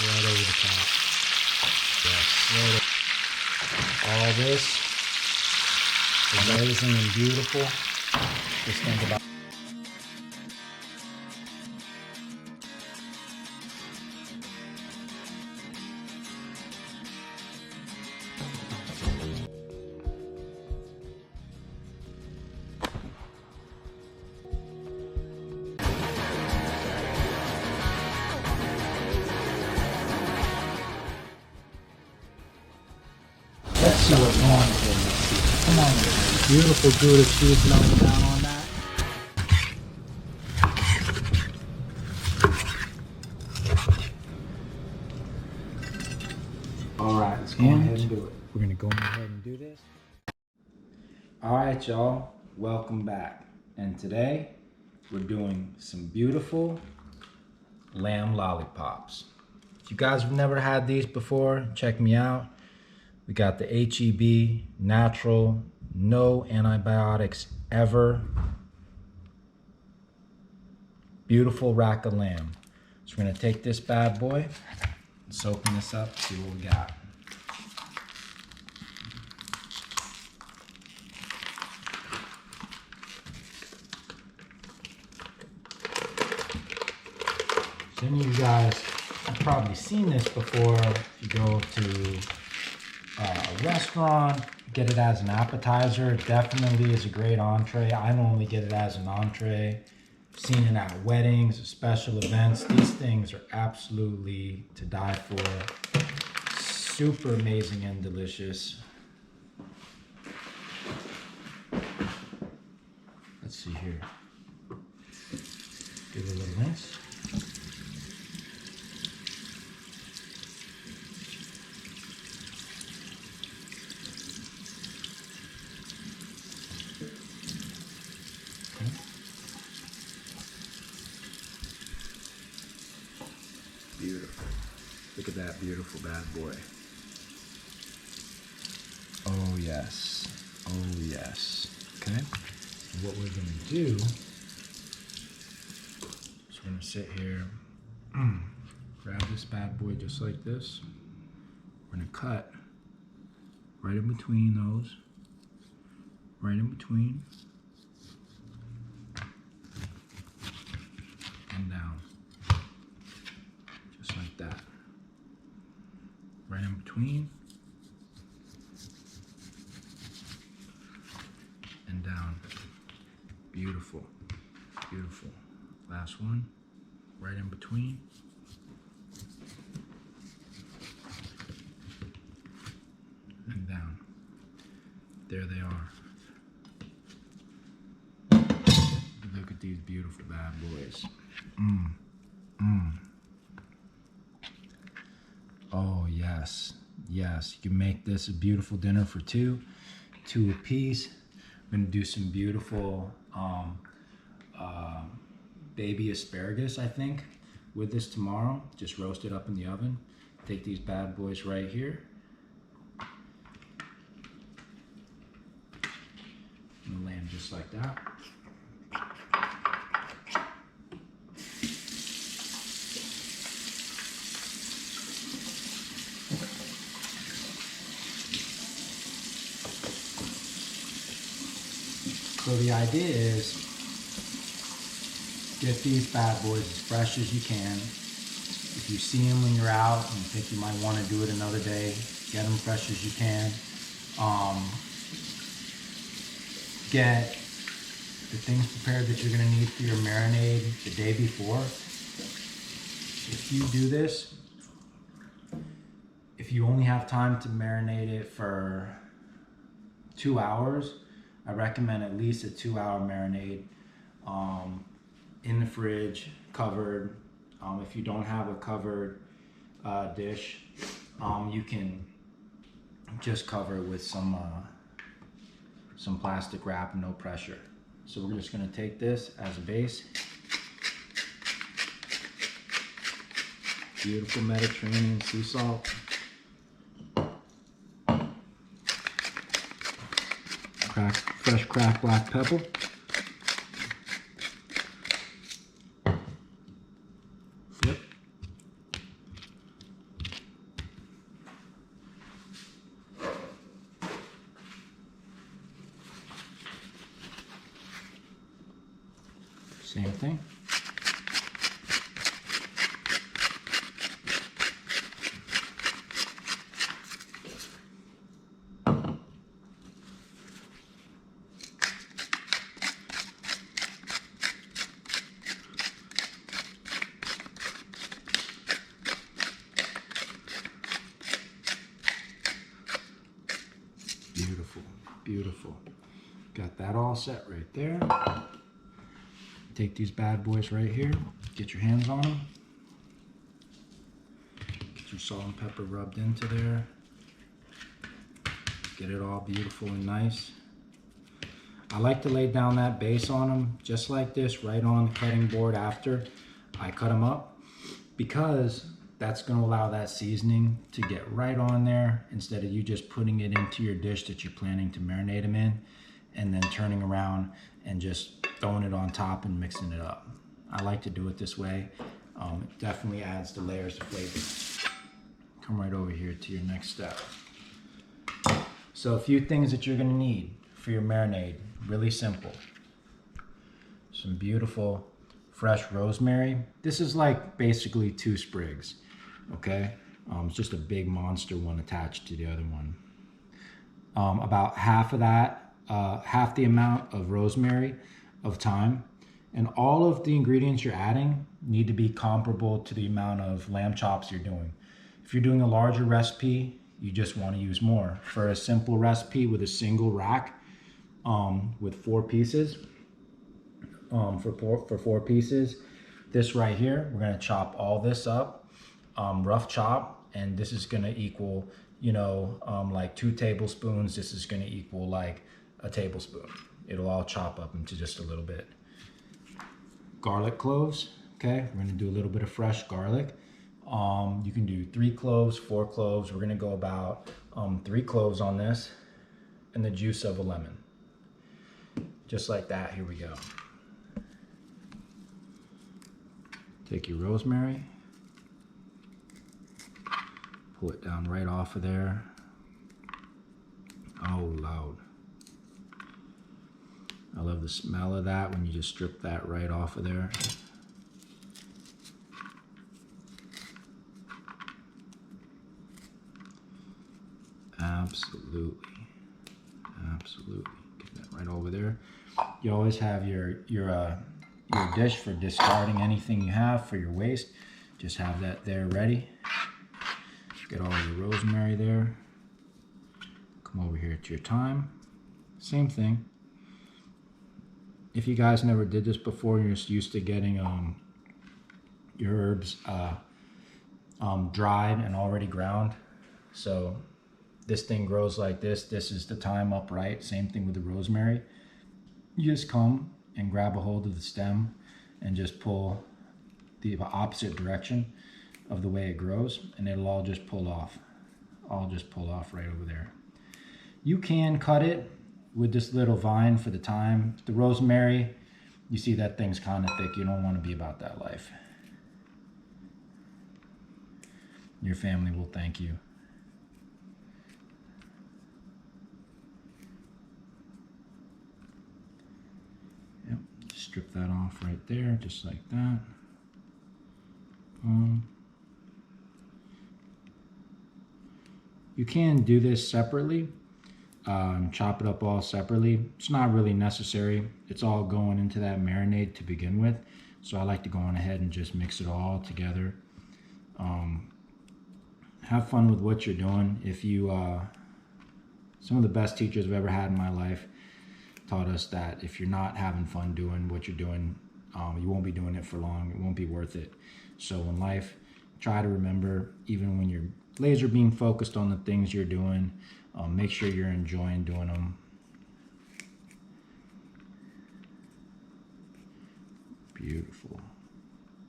right over the top. Yes, right. All this is amazing and beautiful. Just think about. Let's see what's going on. Come on, beautiful Gouda cheese melting down on that. All right, let's go ahead and do it. We're gonna go ahead and do this. All right, y'all, welcome back. And today we're doing some beautiful lamb lollipops. If you guys have never had these before, check me out. We got the HEB, natural, no antibiotics ever. Beautiful rack of lamb. So we're gonna take this bad boy, let's open this up, see what we got. Some of you guys have probably seen this before. If you go to a restaurant, get it as an appetizer. It definitely is a great entree. I normally get it as an entree. I've seen it at weddings, special events. These things are absolutely to die for. Super amazing and delicious. Let's see here. Give it a little rinse. Beautiful. Look at that beautiful bad boy. Oh yes. Oh yes. Okay. And what we're gonna do is we're gonna sit here, grab this bad boy just like this. We're gonna cut right in between those. Right in between. And down. Just like that. Right in between. And down. Beautiful. Beautiful. Last one. Right in between. And down. There they are. Look at these beautiful bad boys. Oh yes, yes. You can make this a beautiful dinner for two a piece. I'm gonna do some beautiful baby asparagus, I think, with this tomorrow. Just roast it up in the oven. Take these bad boys right here. And land just like that. So the idea is get these bad boys as fresh as you can. If you see them when you're out and you think you might want to do it another day, get them fresh as you can. Get the things prepared that you're going to need for your marinade the day before. If you do this, if you only have time to marinate it for 2 hours, I recommend at least a 2-hour marinade in the fridge, covered. If you don't have a covered dish, you can just cover it with some plastic wrap, no pressure. So we're just gonna take this as a base. Beautiful Mediterranean sea salt. Fresh cracked black pepper. Flip. Same thing. Beautiful, beautiful. Got that all set right there. Take these bad boys right here. Get your hands on them. Get your salt and pepper rubbed into there. Get it all beautiful and nice. I like to lay down that base on them just like this, right on the cutting board after I cut them up, because that's going to allow that seasoning to get right on there instead of you just putting it into your dish that you're planning to marinate them in and then turning around and just throwing it on top and mixing it up. I like to do it this way. It definitely adds the layers of flavor. Come right over here to your next step. So a few things that you're going to need for your marinade, really simple. Some beautiful fresh rosemary. This is like basically 2 sprigs, okay? It's just a big monster one attached to the other one. About half of that, half the amount of rosemary of thyme, and all of the ingredients you're adding need to be comparable to the amount of lamb chops you're doing. If you're doing a larger recipe, you just want to use more. For a simple recipe with a single rack, with 4 pieces, for 4 pieces, this right here, we're gonna chop all this up, rough chop, and this is gonna equal, you know, like 2 tablespoons. This is gonna equal like a tablespoon. It'll all chop up into just a little bit. Garlic cloves, okay? We're gonna do a little bit of fresh garlic. You can do 3 cloves, 4 cloves. We're gonna go about 3 cloves on this, and the juice of a lemon. Just like that, here we go. Take your rosemary, pull it down right off of there. Oh, loud. I love the smell of that when you just strip that right off of there. Absolutely, absolutely. Get that right over there. You always have your dish for discarding anything you have for your waste. Just have that there ready. Get all your rosemary there. Come over here to your thyme. Same thing. If you guys never did this before, you're just used to getting your herbs dried and already ground. So this thing grows like this. This is the thyme upright. Same thing with the rosemary. You just come and grab a hold of the stem and just pull the opposite direction of the way it grows, and it'll all just pull off. All just pull off right over there. You can cut it with this little vine for the thyme. The rosemary, you see that thing's kind of thick. You don't want to be about that life. Your family will thank you. Yep, strip that off right there, just like that. You can do this separately, chop it up all separately. It's not really necessary. It's all going into that marinade to begin with. So I like to go on ahead and just mix it all together. Have fun with what you're doing. If you, some of the best teachers I've ever had in my life taught us that if you're not having fun doing what you're doing, you won't be doing it for long. It won't be worth it. So in life, try to remember, even when you're laser beam focused on the things you're doing, make sure you're enjoying doing them. Beautiful,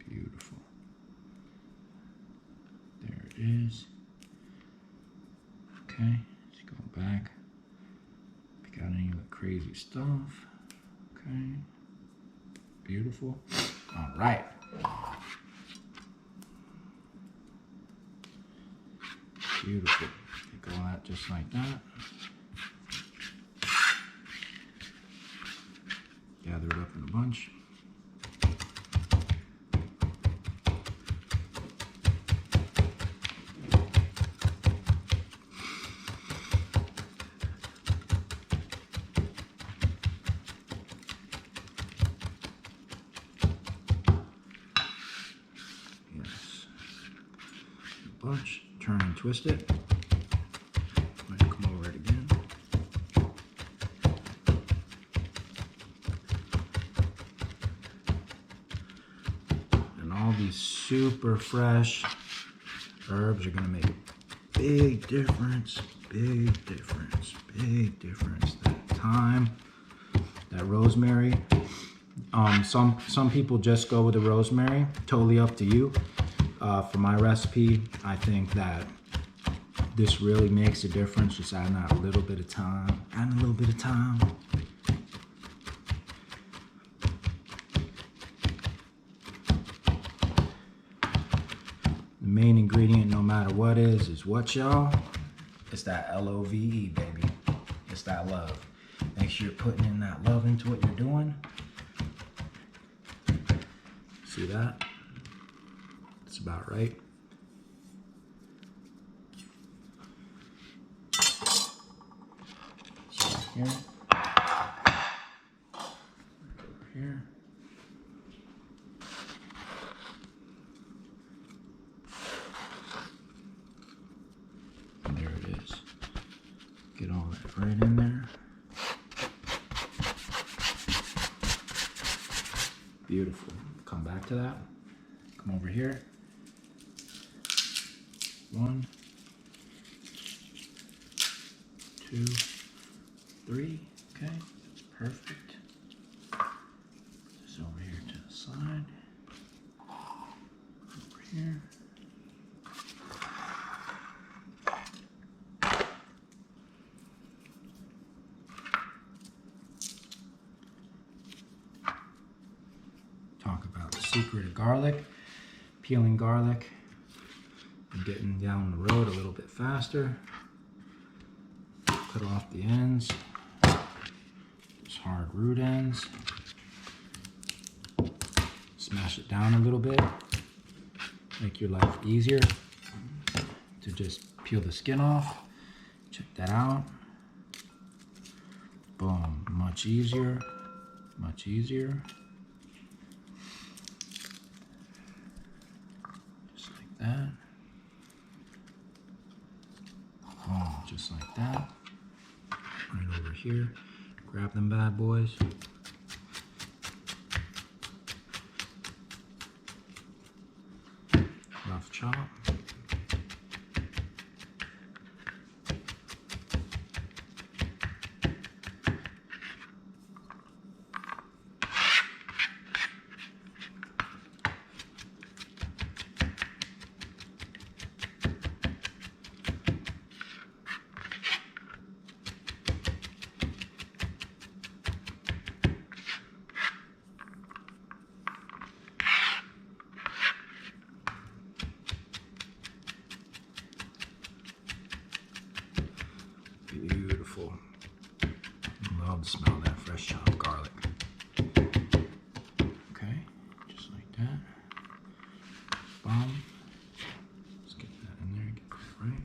beautiful. There it is. Okay, let's go back. Pick out any of the crazy stuff. Okay, beautiful. All right. Beautiful. Take all that just like that. Gather it up in a bunch. bunch. Turn and twist it. I'm gonna come over it again. And all these super fresh herbs are gonna make a big difference, big difference, big difference. That thyme, that rosemary. Some people just go with the rosemary. Totally up to you. For my recipe, I think that this really makes a difference. Just adding that a little bit of thyme, adding a little bit of thyme. The main ingredient, no matter what is what, y'all? It's that Love, baby. It's that love. Make sure you're putting in that love into what you're doing. See that? That's about right. So here. Over here. And there it is. Get all that right in there. Beautiful. Come back to that. Come over here. 1, 2, 3. Okay, that's perfect. This over here to the side. Over here. Talk about the secret of garlic. Peeling garlic and getting down the road a little bit faster. Cut off the ends, those hard root ends. Smash it down a little bit. Make your life easier to just peel the skin off. Check that out. Boom, much easier, much easier. That. Boom, just like that. Right over here. Grab them bad boys. Rough chop. Beautiful. Love the smell of that fresh chopped garlic. Okay, just like that. Boom. Let's get that in there, get that right.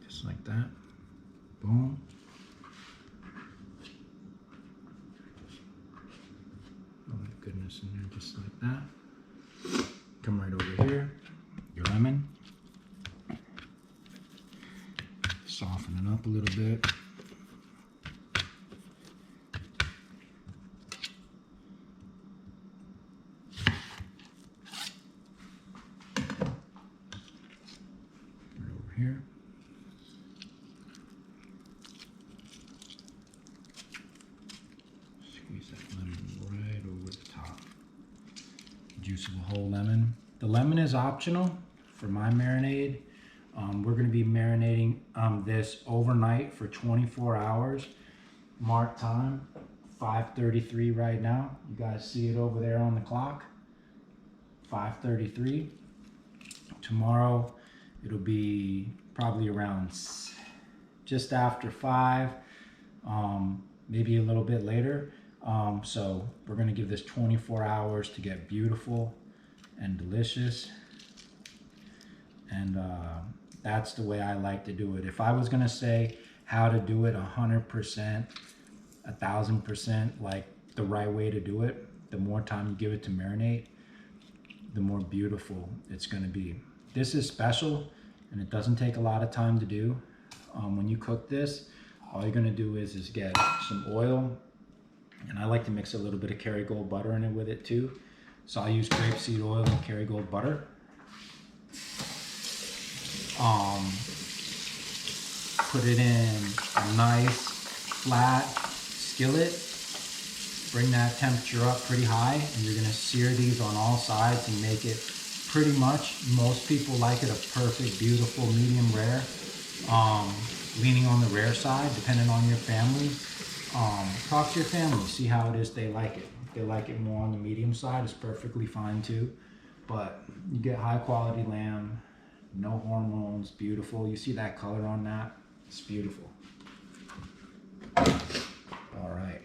Just like that. Boom. Oh my goodness, in there just like that. Come right over here, your lemon. Soften it up a little bit. Right over here. Squeeze that lemon right over the top. Juice of a whole lemon. The lemon is optional for my marinade. We're going to be marinating this overnight for 24 hours. Mark time, 5:33 right now. You guys see it over there on the clock. 5:33. Tomorrow it'll be probably around just after 5, maybe a little bit later. So we're going to give this 24 hours to get beautiful and delicious. And that's the way I like to do it. If I was going to say how to do it 100%, 1000%, like the right way to do it, the more time you give it to marinate, the more beautiful it's gonna be. This is special and it doesn't take a lot of time to do. When you cook this, all you're gonna do is get some oil, and I like to mix a little bit of Kerrygold butter in it with it too. So I use grapeseed oil and Kerrygold butter. Put it in a nice flat skillet. Bring that temperature up pretty high, and you're gonna sear these on all sides and make it pretty much, most people like it a perfect, beautiful, medium rare. Leaning on the rare side, depending on your family. Talk to your family, see how it is they like it. If they like it more on the medium side, it's perfectly fine too. But you get high quality lamb, no hormones, beautiful. You see that color on that? It's beautiful. All right.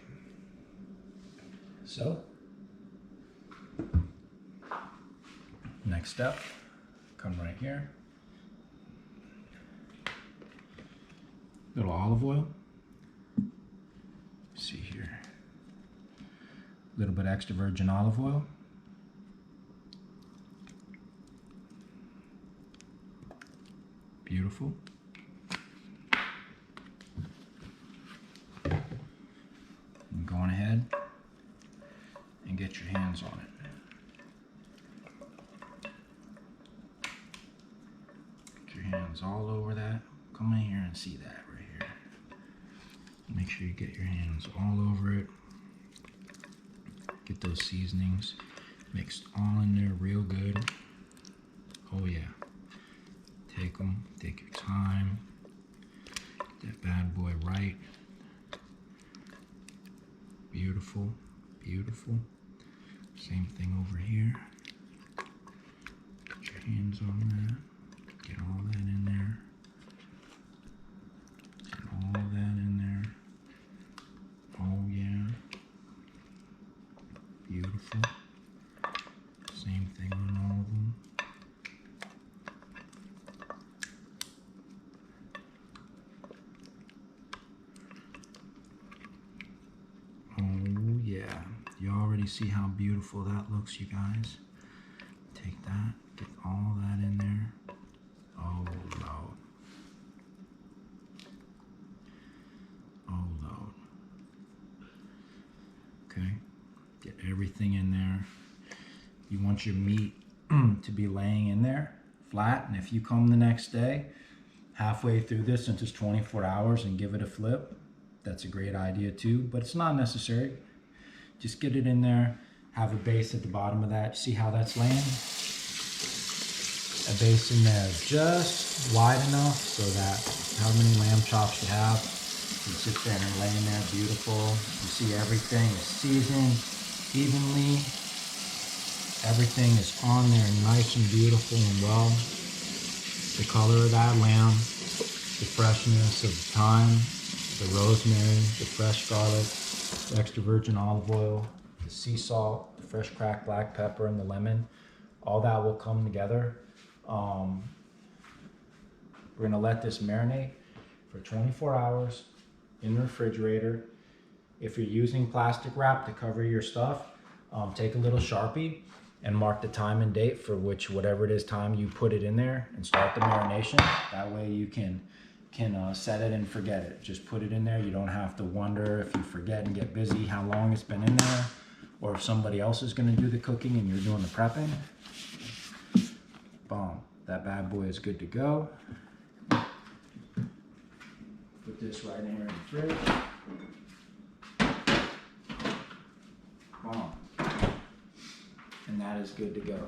So, next step, come right here. Little olive oil. See here. A little bit extra virgin olive oil. Beautiful. And go on ahead and get your hands on it. Get your hands all over that. Come in here and see that right here. Make sure you get your hands all over it. Get those seasonings mixed all in there real good. Oh yeah. Take them, take your time. Get that bad boy right. Beautiful, beautiful. Same thing over here. Put your hands on that. Get all that in there. Get all that in there. Oh yeah. Beautiful. Same thing on all of them. Oh yeah. You already see how beautiful that looks, you guys. Take that, get all that in there. Oh Lord. Oh Lord. Okay, get everything in there. You want your meat to be laying in there flat, and if you come the next day, halfway through this, since it's 24 hours, and give it a flip, that's a great idea too, but it's not necessary. Just get it in there, have a base at the bottom of that. See how that's laying? A base in there just wide enough so that how many lamb chops you have, you sit there and lay in there beautiful. You see everything is seasoned evenly. Everything is on there nice and beautiful and well. The color of that lamb, the freshness of the thyme, the rosemary, the fresh garlic, the extra virgin olive oil, the sea salt, the fresh cracked black pepper, and the lemon. All that will come together. We're gonna let this marinate for 24 hours in the refrigerator. If you're using plastic wrap to cover your stuff, take a little Sharpie and mark the time and date for whatever it is time you put it in there, and start the marination. That way you can set it and forget it. Just put it in there. You don't have to wonder if you forget and get busy how long it's been in there, or if somebody else is gonna do the cooking and you're doing the prepping. Boom, that bad boy is good to go. Put this right in here in the fridge. Boom. And that is good to go.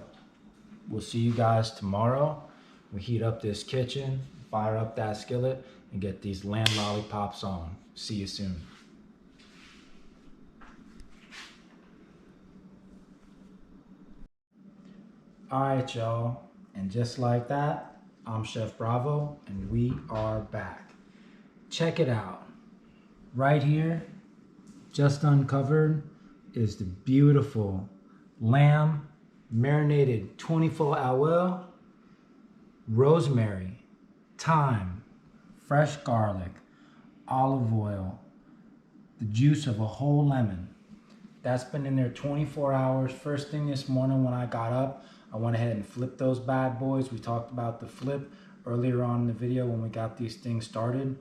We'll see you guys tomorrow. We heat up this kitchen, fire up that skillet, and get these lamb lollipops on. See you soon. All right, y'all. And just like that, I'm Chef Bravo, and we are back. Check it out. Right here, just uncovered, is the beautiful lamb marinated 24-hour, rosemary, thyme, fresh garlic, olive oil, the juice of a whole lemon, That's been in there 24 hours. First thing this morning when I got up, I went ahead and flipped those bad boys. We talked about the flip earlier on in the video when we got these things started.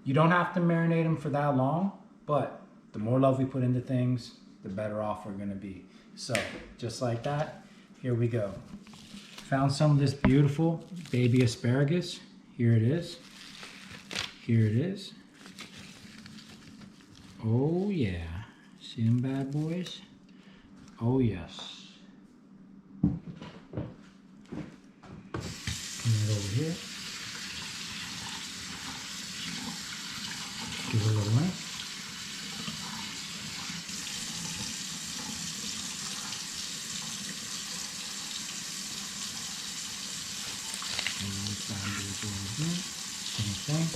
You don't have to marinate them for that long, but the more love we put into things, the better off we're gonna be. So just like that, here we go. Found some of this beautiful baby asparagus. Here it is. Here it is. Oh yeah. See them bad boys? Oh yes. Come right over here. Give it a little rinse. Same thing.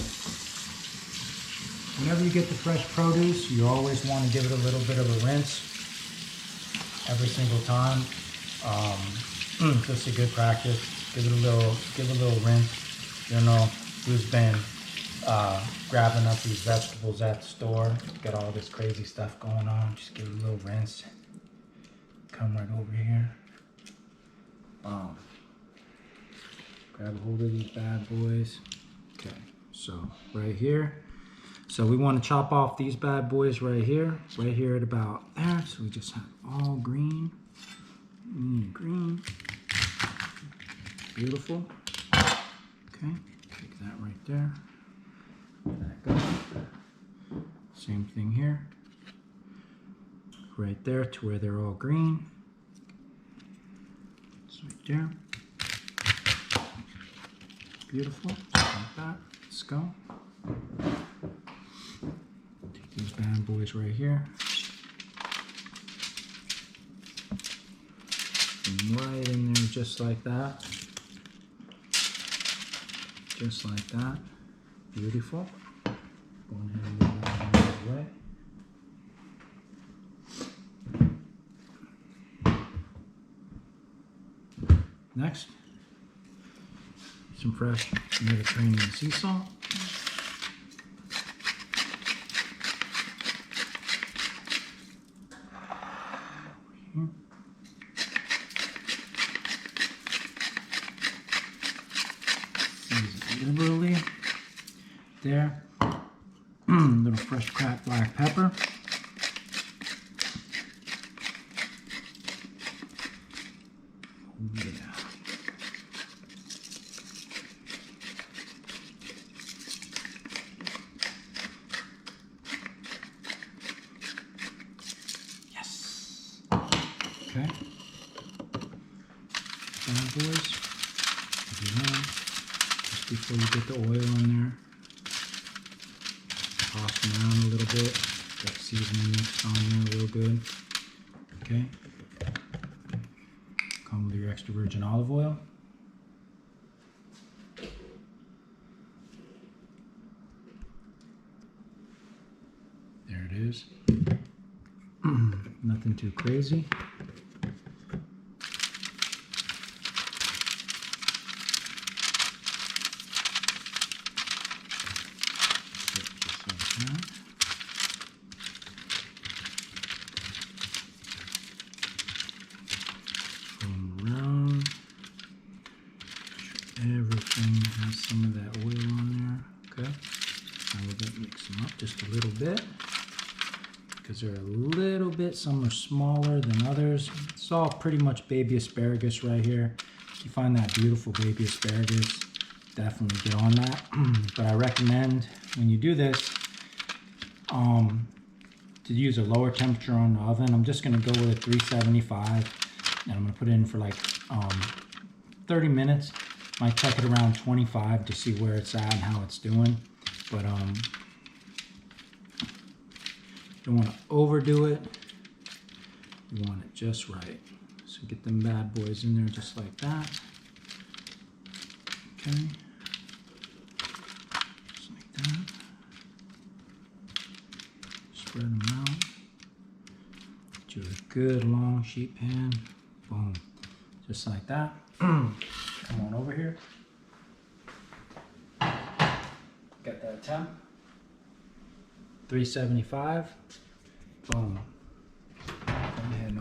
Whenever you get the fresh produce, you always want to give it a little bit of a rinse every single time. Just a good practice. Give it a little rinse. You know who's been grabbing up these vegetables at the store. Got all this crazy stuff going on. Just give it a little rinse. Come right over here. Grab a hold of these bad boys. Okay, so right here. So we want to chop off these bad boys right here at about there. So we just have all green, green. Beautiful. Okay, take that right there. Back up. Same thing here. Right there to where they're all green. It's right there. Beautiful, just like that. Let's go. Take these bad boys right here. And right in there, just like that. Just like that. Beautiful. Go ahead and move that out of the way. Next. Some fresh Mediterranean sea salt. Liberally. There. Little fresh cracked black pepper. Oh, yeah. Okay. Bad boys. Just before you get the oil in there, toss them around a little bit. Get seasoning mixed on there real good. Okay. Come with your extra virgin olive oil. There it is. Nothing too crazy. Everything has some of that oil on there. Okay, now we're going to mix them up just a little bit because they're a little bit, some are smaller than others. It's all pretty much baby asparagus right here. If you find that beautiful baby asparagus, definitely get on that. But I recommend when you do this to use a lower temperature on the oven. I'm just going to go with a 375 and I'm going to put it in for like 30 minutes. Might check it around 25 to see where it's at and how it's doing. But don't want to overdo it. You want it just right. So get them bad boys in there just like that. Okay. Just like that. Spread them out. Do a good long sheet pan. Boom. Just like that. Come on over here. Get that temp. 375. Boom.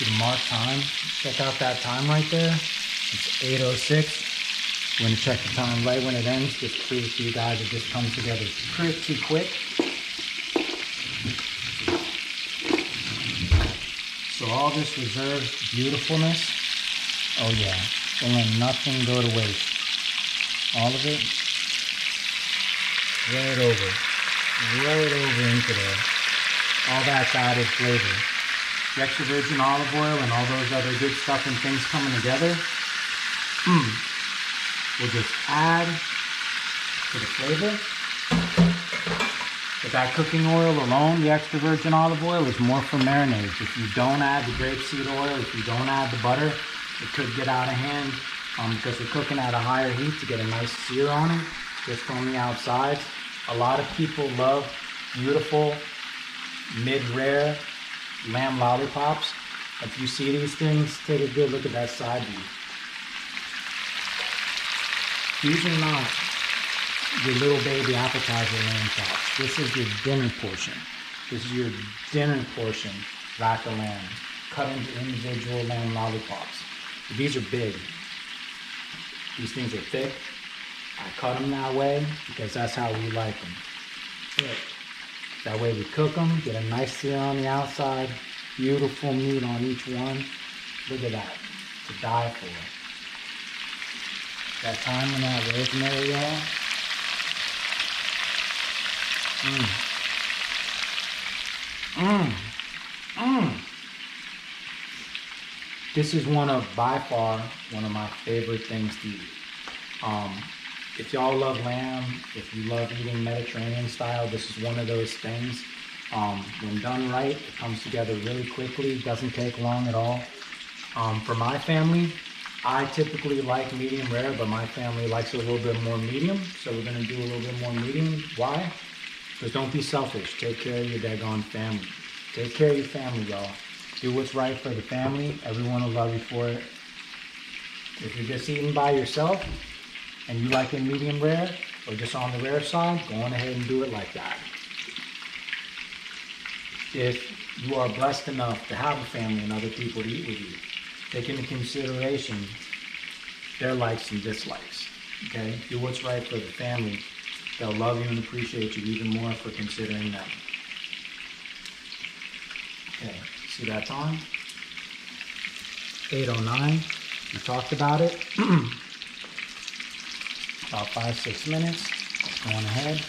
you to mark time. Check out that time right there. It's 8:06. We're gonna check the time right when it ends. Just to prove to you guys it just comes together pretty quick. So all this reserved beautifulness, oh yeah, don't let nothing go to waste. All of it, right over into there. All that's added flavor. The extra virgin olive oil and all those other good stuff and things coming together, will just add to the flavor. But that cooking oil alone, the extra virgin olive oil, is more for marinades. If you don't add the grapeseed oil, if you don't add the butter, it could get out of hand because we're cooking at a higher heat to get a nice sear on it, just on the outside. A lot of people love beautiful, mid-rare lamb lollipops. If you see these things, take a good look at that side view. These are not your little baby appetizer lamb chops. This is your dinner portion. This is your dinner portion rack of lamb, cut into individual lamb lollipops. These are big. These things are thick. I cut them that way because that's how we like them. Look. That way we cook them, get a nice sear on the outside, beautiful meat on each one. Look at that, to die for. That thyme and that rosemary, y'all. This is by far, one of my favorite things to eat. If y'all love lamb, if you love eating Mediterranean style, this is one of those things. When done right, it comes together really quickly, doesn't take long at all. For my family, I typically like medium rare, but my family likes a little bit more medium, so we're gonna do a little bit more medium. Why? Because don't be selfish, take care of your daggone family. Take care of your family, y'all. Do what's right for the family, everyone will love you for it. If you're just eating by yourself, and you like it medium rare, or just on the rare side, go on ahead and do it like that. If you are blessed enough to have a family and other people to eat with you, take into consideration their likes and dislikes, okay? Do what's right for the family. They'll love you and appreciate you even more for considering them. Okay, see that time? 8:09, we talked about it. About 5-6 minutes. Going ahead.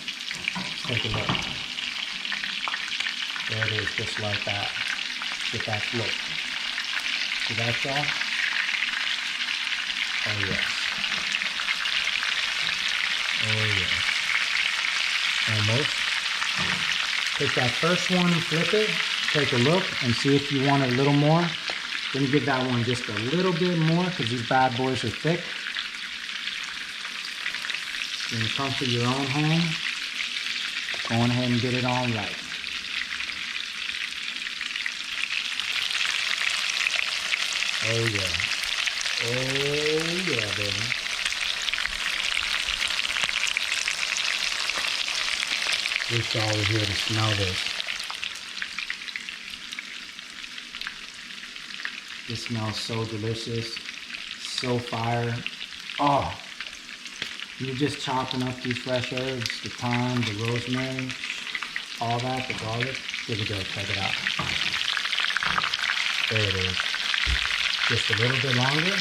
Take a look. There it is, just like that. Get that flip. See that, y'all? Oh yes. Oh yes. Almost. Take that first one, flip it, take a look, and see if you want a little more. Then give that one just a little bit more, because these bad boys are thick. When it comes to your own hand, go on ahead and get it on right. Oh yeah. Oh yeah, baby. Wish y'all was here to smell this. This smells so delicious, so fire. Oh. You're just chopping up these fresh herbs, the thyme, the rosemary, all that, the garlic. Here we go, check it out. There it is. Just a little bit longer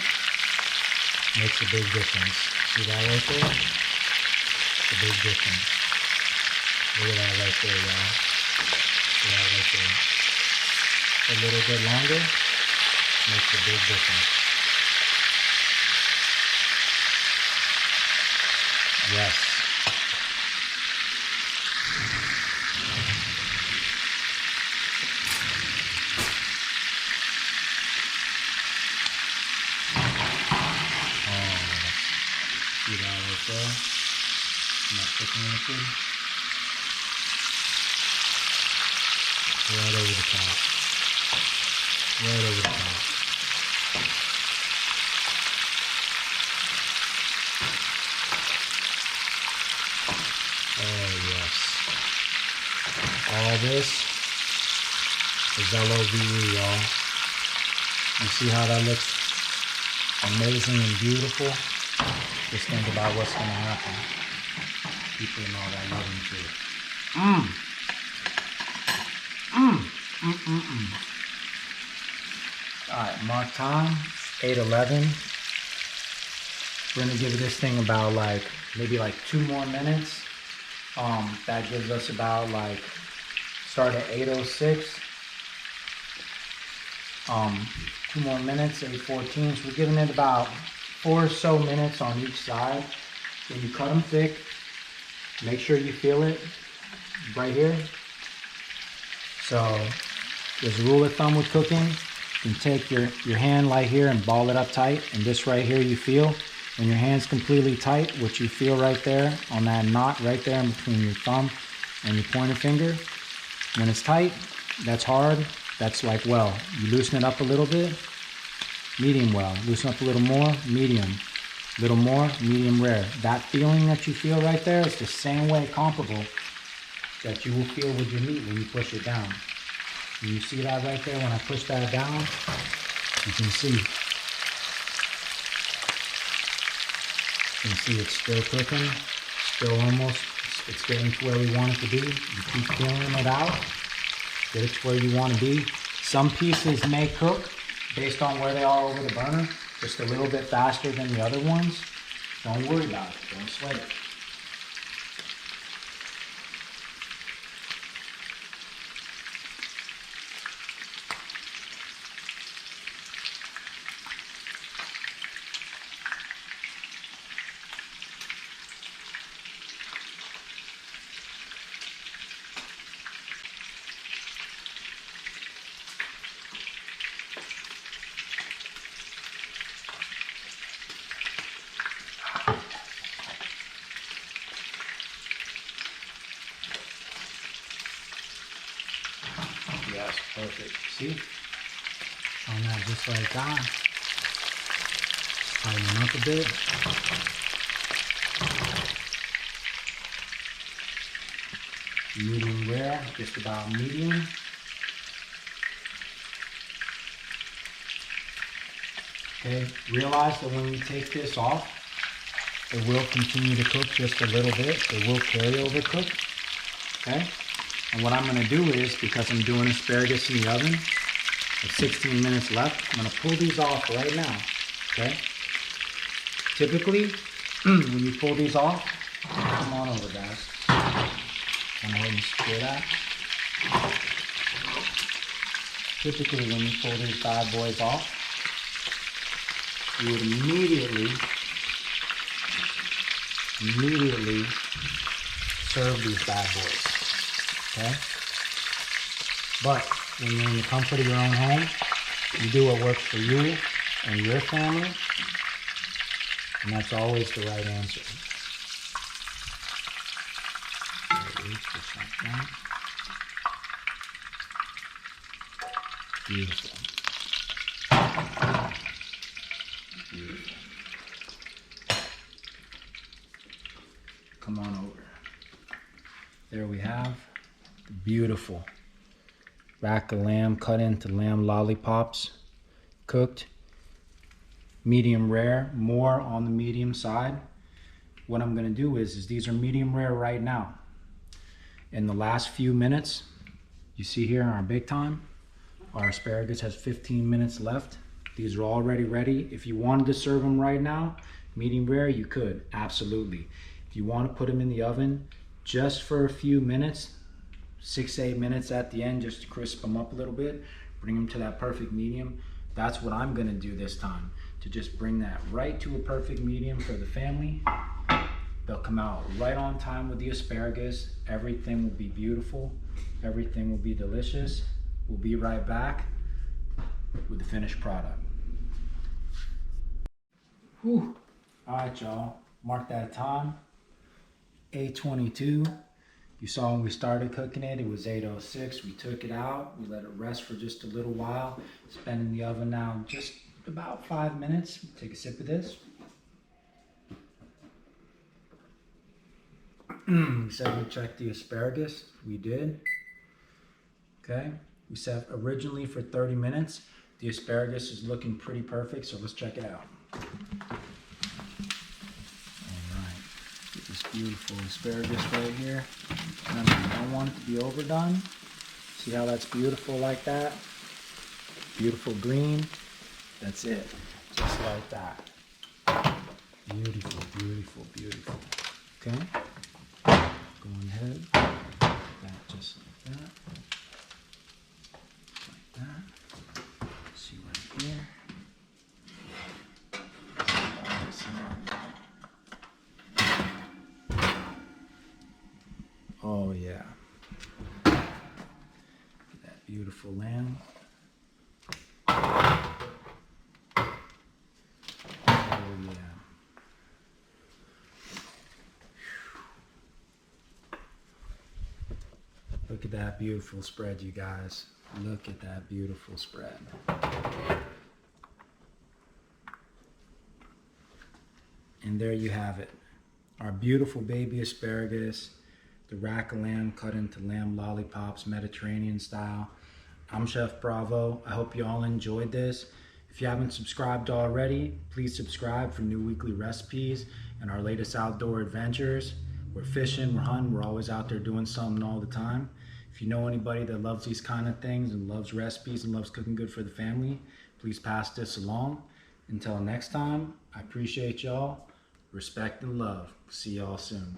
makes a big difference. See that right there? It's a big difference. Look at that right there, y'all. See that right there. A little bit longer makes a big difference. Yes. See that right there? Not cooking liquid. Right over the top. Right over the top. Oh yes. All this is LOVE, y'all. You see how that looks amazing and beautiful? Just think about what's gonna happen. People know that I love them too. All right, mark time, 8:11. We're gonna give this thing about like, maybe like 2 more minutes. That gives us about like, start at 8:06. 2 more minutes, 8:14. So we're giving it about 4 or so minutes on each side. When you cut them thick, make sure you feel it right here. So there's a rule of thumb with cooking. You can take your hand right here and ball it up tight, and this right here you feel. When your hand's completely tight, what you feel right there on that knot right there in between your thumb and your pointer finger, when it's tight, that's hard, that's like well. You loosen it up a little bit, medium well. Loosen up a little more, medium. Little more, medium rare. That feeling that you feel right there is the same way comparable that you will feel with your meat when you push it down. And you see that right there when I push that down? You can see. You can see it's still cooking, still almost, it's getting to where we want it to be. You keep feeling it out, get it to where you want to be. Some pieces may cook based on where they are over the burner, just a little bit faster than the other ones. Don't worry about it, don't sweat it. Yes, perfect. See? On that just like that. Tighten up a bit. Medium rare, just about medium. Okay, realize that when you take this off, it will continue to cook just a little bit. It will carry over cook. Okay? And what I'm going to do is, because I'm doing asparagus in the oven, with 16 minutes left, I'm going to pull these off right now. Okay? Typically, when you pull these off, come on over, guys. Go ahead and secure that. Typically, when you pull these bad boys off, you would immediately serve these bad boys. Okay? But when you're in the comfort of your own home, you do what works for you and your family, and that's always the right answer. Just like that. Beautiful. Beautiful. Come on over. There we have the beautiful rack of lamb cut into lamb lollipops, cooked, medium rare, more on the medium side. What I'm gonna do is these are medium rare right now. In the last few minutes, you see here in our bake time, our asparagus has 15 minutes left. These are already ready. If you wanted to serve them right now, medium rare, you could, absolutely. If you want to put them in the oven just for a few minutes, 6 to 8 minutes at the end, just to crisp them up a little bit, bring them to that perfect medium. That's what I'm gonna do this time, to just bring that right to a perfect medium for the family. They'll come out right on time with the asparagus. Everything will be beautiful. Everything will be delicious. We'll be right back with the finished product. Whew. All right, y'all. Mark that time. 8:22. You saw when we started cooking it, it was 8:06. We took it out. We let it rest for just a little while. It's been in the oven now just about 5 minutes. Take a sip of this. We said we checked the asparagus. We did. Okay. We set originally for 30 minutes. The asparagus is looking pretty perfect, so let's check it out. All right, get this beautiful asparagus right here. Remember, you don't want it to be overdone. See how that's beautiful like that? Beautiful green. That's it, just like that. Beautiful, beautiful, beautiful. Okay, going ahead, that just like that. Like that. See right here. Oh yeah. That beautiful lamb. Oh yeah. Look at that beautiful spread, you guys. Look at that beautiful spread. And there you have it. Our beautiful baby asparagus, the rack of lamb cut into lamb lollipops, Mediterranean style. I'm Chef Bravo. I hope you all enjoyed this. If you haven't subscribed already, please subscribe for new weekly recipes and our latest outdoor adventures. We're fishing, we're hunting, we're always out there doing something all the time. If you know anybody that loves these kind of things and loves recipes and loves cooking good for the family, please pass this along. Until next time, I appreciate y'all. Respect and love. See y'all soon.